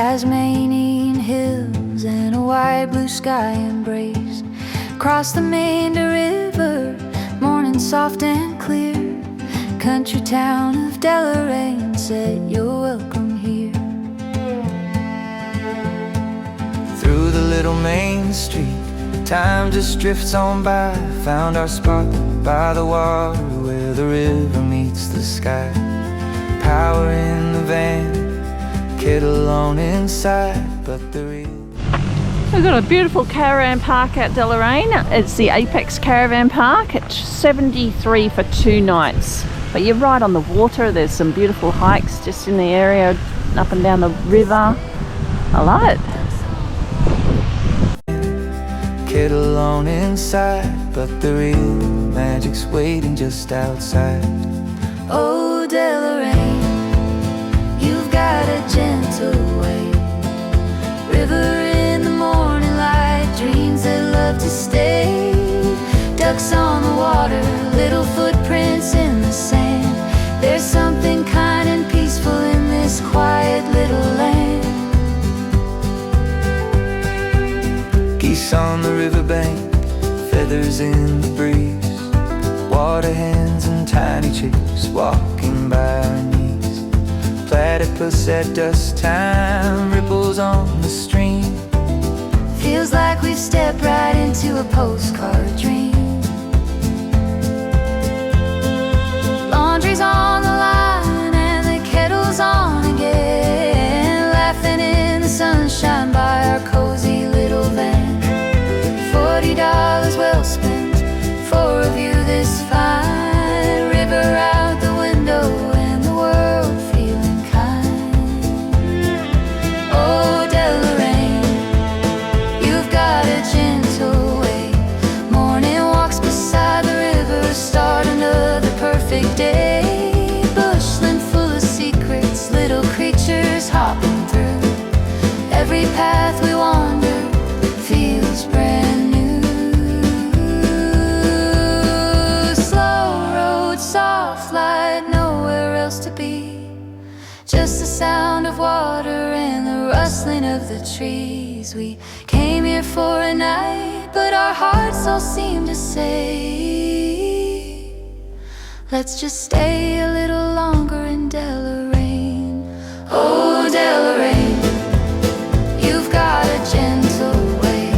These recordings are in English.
Tasmanian hills and a wide blue sky embrace. Across the Meander River, morning soft and clear. Country town of Deloraine said you're welcome here. Through the little main street, time just drifts on by. Found our spot by the water where the river meets the sky. Power in the van, kid alone inside, but there is. We've got a beautiful caravan park at Deloraine. It's the Apex Caravan Park. It's $73 for 2 nights. But you're right on the water. There's some beautiful hikes just in the area, up and down the river. I love it. Kid alone inside, but the real magic's waiting just outside. Oh, Deloraine, you've got a gentle way. River in the morning light, dreams that love to stay. Ducks on the water, little footprints in the sand. There's something kind and peaceful in this quiet little land. Geese on the riverbank, feathers in the breeze. Water hens and tiny chicks walking by our knees. Platypus at dusk time, ripples on the stream. Feels like we've stepped right into a postcard dream. Laundry's on the line and the kettle's on again. Laughing in the sunshine by our cozy little van. $40 well spent for a view this fine. River out the window and the world feeling kind. Oh, Deloraine, you've got a gentle way. Morning walks beside the river start another perfect day. Bushland full of secrets, little creatures hopping through. Every path we wander feels brand new. Slow road, soft light, nowhere else to be. Just the sound of water and the rustling of the trees. We came here for a night, but our hearts all seem to say, let's just stay a little longer in Deloraine. Oh, Deloraine, you've got a gentle way.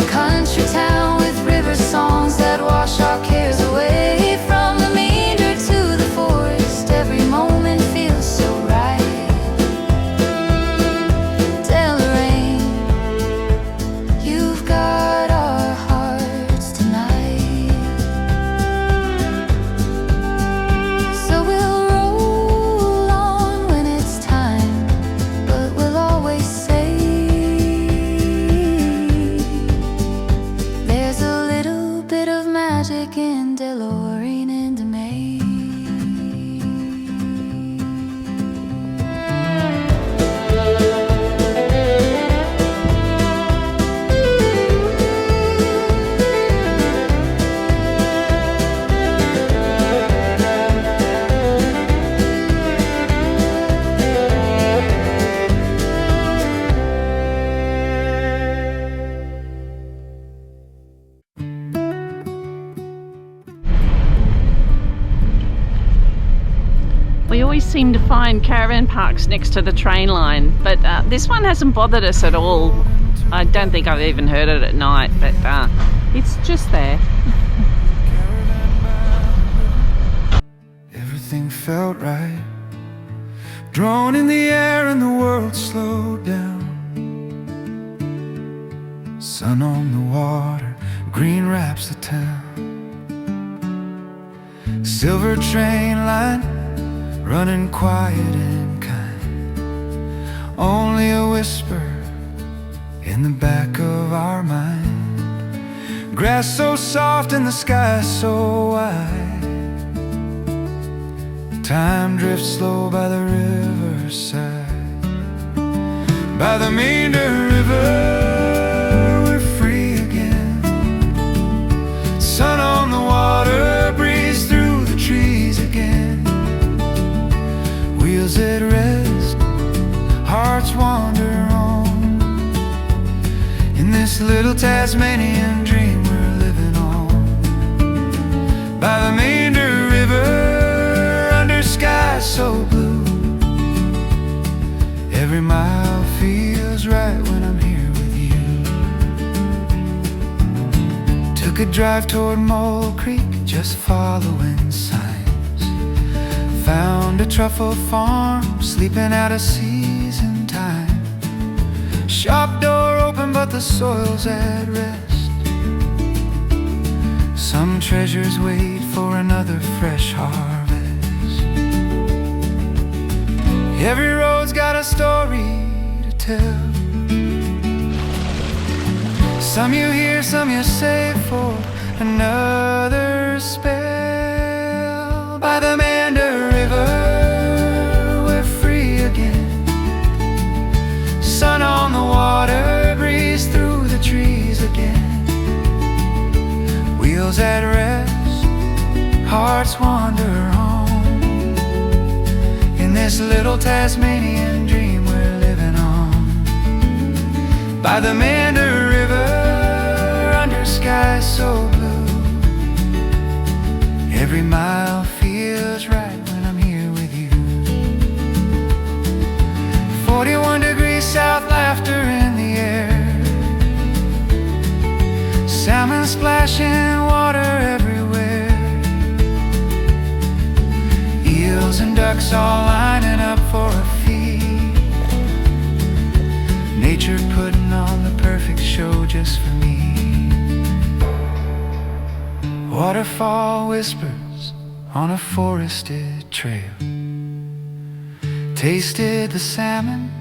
Country town with river songs that wash our cares away. From the meander to the forest, every moment feels so right. Deloraine, you've got our hearts tonight. So we'll roll on when it's time, but we'll always say there's a little bit of magic in Deloraine and May. We always seem to find caravan parks next to the train line, but this one hasn't bothered us at all. I don't think I've even heard it at night, but it's just there. Everything felt right, drawn in the air and the world slowed down. Sun on the water, green wraps the town. Silver train line, running quiet and kind. Only a whisper in the back of our mind. Grass so soft and the sky so wide. Time drifts slow by the riverside. By the Meander River, we're free again. Sun on the water, breeze through the trees again. Wheels at rest, heart hearts wander on in this little Tasmanian dream we're living on. By the Meander River, under skies so blue, every mile feels right when I'm here with you. Took a drive toward Mole Creek, just following signs. Found a truffle farm, sleeping out of season time. Shop door open, but the soil's at rest. Some treasures wait for another fresh harvest. Every road's got a story to tell. Some you hear, some you save for another spell. By the Meander River, we're free again. Sun on the water, breeze through the trees again. Wheels at rest, hearts wander on in this little Tasmanian dream we're living on. By the Meander River, under skies so blue, every mile feels right when I'm here with you. 41 degrees south, laughter in the air. Salmon splashing, water everywhere. Eels and ducks all lining up for a feed. Nature putting on the perfect show just for me. Waterfall whispers on a forested trail. Tasted the salmon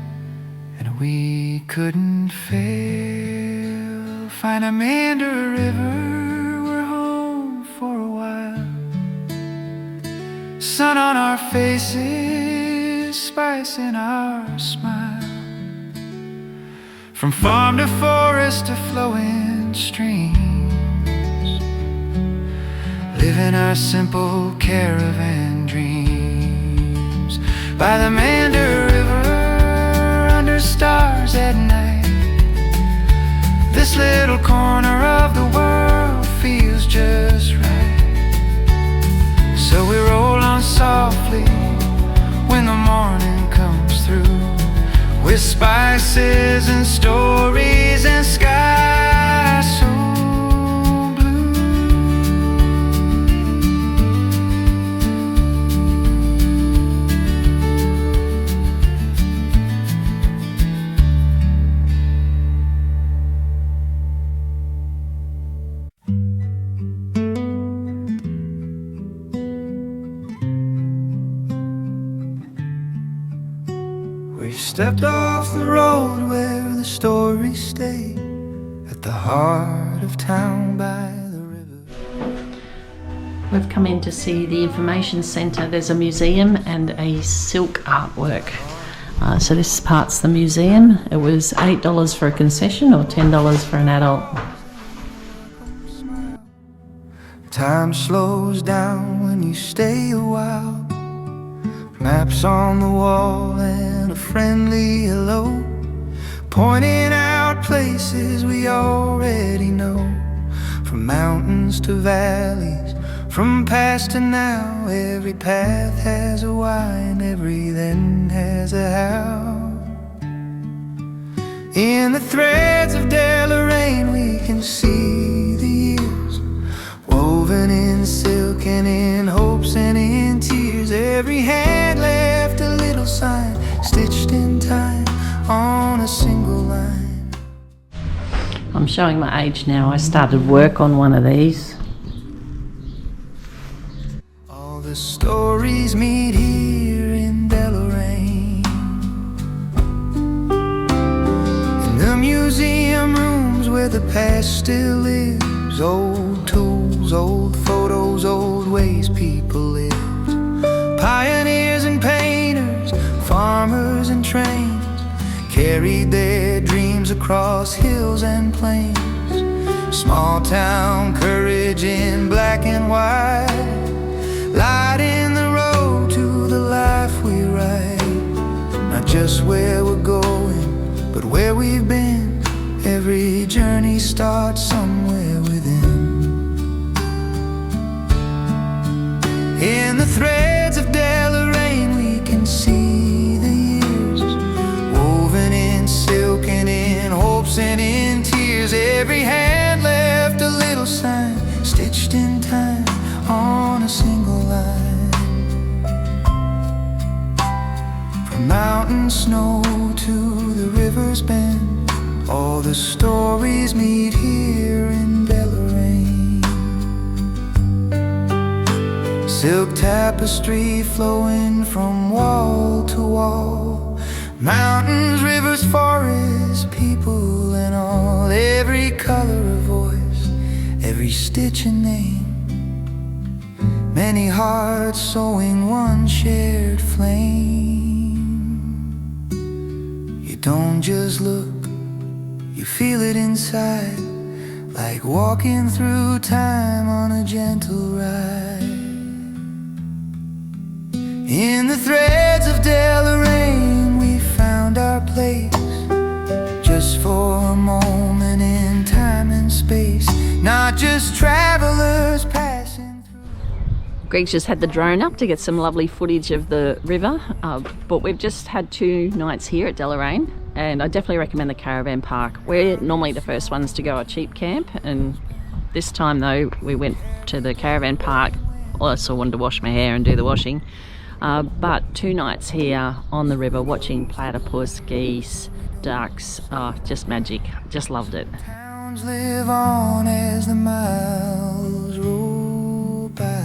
and we couldn't fail. Find a Meander River, we're home for a while. Sun on our faces, spice in our smile. From farm to forest to flowing streams, living our simple caravan dreams. By the Meander River, under stars at night, this little corner of the world feels just right. So we roll on softly when the morning comes through, with spices and stories and skies so blue. We stepped off the road where the stories stay, at the heart of town by the river. We've come in to see the information centre. There's a museum and a silk artwork. So this part's the museum. It was $8 for a concession or $10 for an adult. Time slows down when you stay a while. Maps on the wall and a friendly hello, pointing out places we already know. From mountains to valleys, from past to now, every path has a why and every then has a how. In the threads of Deloraine we can see the years, woven in silk and in hopes and in tears. Every hand left a little sign, stitched in time on a single line. I'm showing my age now. I started work on one of these. All the stories meet here in Deloraine, in the museum rooms where the past still lives. Old tools, old photos, old ways people lived. Pioneers and painters, farmers and trains, carried their dreams across hills and plains. Small town courage in black and white, lighting the road to the life we write. Not just where we're going, starts somewhere within. In the threads of Deloraine we can see the years, woven in silk and in hopes and in tears. Every hand left a little sign, stitched in time on a single line. From mountain snow to the river's bend, all the stories meet here in Deloraine. Silk tapestry flowing from wall to wall, mountains, rivers, forests, people and all. Every color a voice, every stitch a name, many hearts sewing one shared flame. You don't just look, you feel it inside, like walking through time on a gentle ride. In the threads of Deloraine we found our place, just for a moment in time and space, not just travelers passing through. Greg's just had the drone up to get some lovely footage of the river, but we've just had 2 nights here at Deloraine, and I definitely recommend the Caravan Park. We're normally the first ones to go a cheap camp, and this time though we went to the Caravan Park. Also wanted to wash my hair and do the washing, but 2 nights here on the river watching platypus, geese, ducks, just magic. Just loved it. Towns live on as the miles roll by.